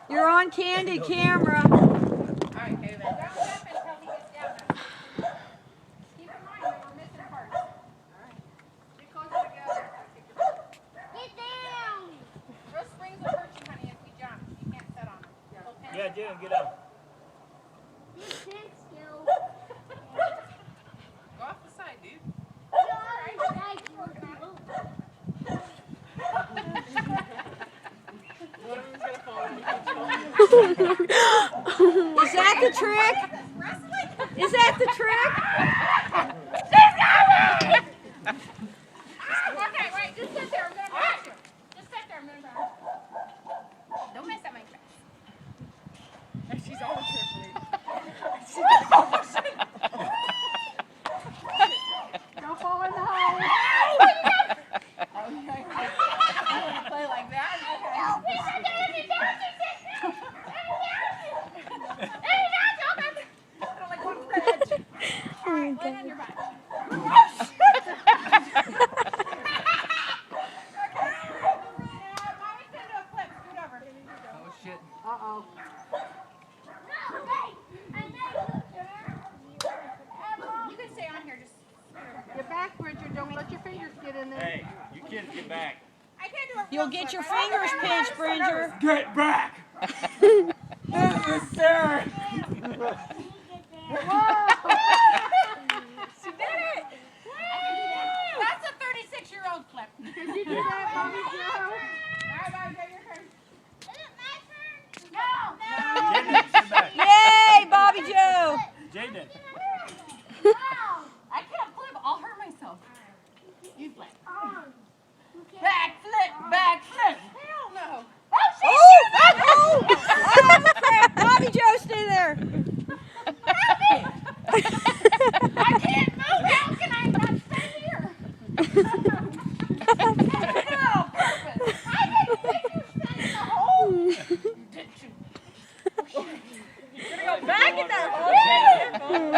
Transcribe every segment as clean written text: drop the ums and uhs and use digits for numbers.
You're on candid camera. All right, David. Don't step until he gets down there. Keep in mind that we're missing parts. All right. Get closer together. Get down! Those springs will hurt you, honey, if we jump. You can't sit on them. Yeah, Dylan, get up. You can't still. Go off the side, dude. Is that the trick? Is that the trick? Okay, wait. Just sit there. I'm going to watch you. Just sit there. I'm going to watch you. Don't mess up my face. She's always here for me. Don't fall in the hole. Play like that? Alright, lay on your back. Mommy's gonna do a flip. Scoot over. Oh, shit. Uh-oh. You can stay on here. Just. Get back, Richard. Don't let your fingers get in there. Hey, you kids get back. I can't do a flip. You'll get your fingers pinched, Bridger. Get back! This is Sarah! She did it! That's a 36-year-old flip. Did you do that, Bobby Joe? Alright, Bobby, get your turn. Is it my turn? Jaden, sit back. Yay, Bobby Joe. Jaden. I can't flip. I'll hurt myself. You flip. Back flip, back flip. Hell no. Oh, crap. Bobby Joe, stay there. I can't move. How can I not stay here? No purpose. I didn't think you stay in the hole. Did you? You're gonna go back in that hole.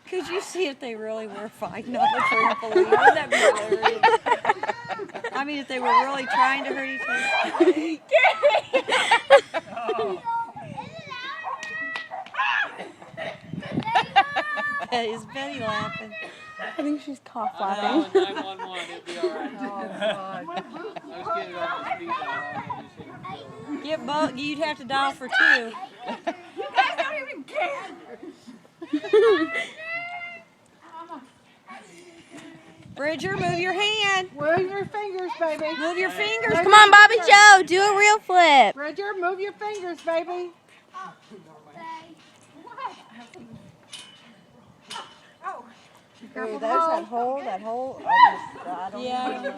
Could you see if they really were fighting on the trampoline? Wouldn't that be hilarious? I mean, if they were really trying to hurt each other. Is Betty laughing? I think she's cough I'm laughing. calling 911. It'll be alright. I was getting off the speed dial. Get both. You'd have to dial for 2. You guys don't even care. Bridger, move your hand. Move your fingers, baby. Move your fingers. Come on, Bobby Joe, do a real flip. Bridger, move your fingers, baby. Hey, there's that hole. I don't Yeah.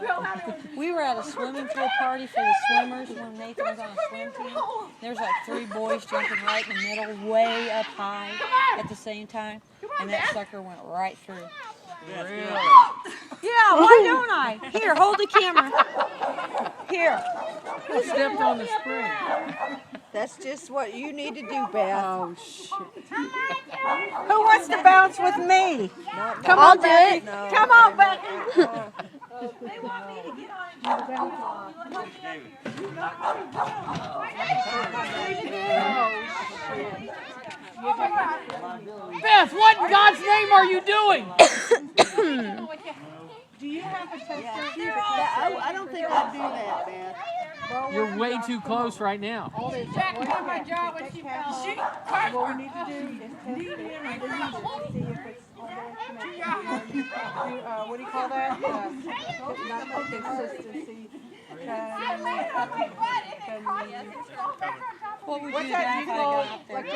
We were at a swimming pool party for the swimmers when Nathan was on a swim team. There's like 3 boys jumping right in the middle, way up high at the same time. And that sucker went right through. Really? Yeah, why don't I? Here, hold the camera. Here. I stepped on the spring. That's just what you need to do, Beth. Oh, shit. Who wants to bounce with me? Come I'll do it. No. Come on, Becky. David. Beth, what in God's name are you doing? Do you have a tester? I don't think I'd do that, Beth. You're way too close right now. Jack got my jaw when she fell. What we need to do is test it and then see if it's on there. What do you call that? Not consistency. What would What's you that do if I got up there? like You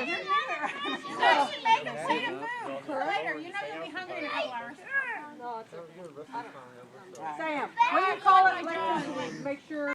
should make him say it move. Later, you know you'll be hungry in a couple hours. Sam, what do you call it? Make sure.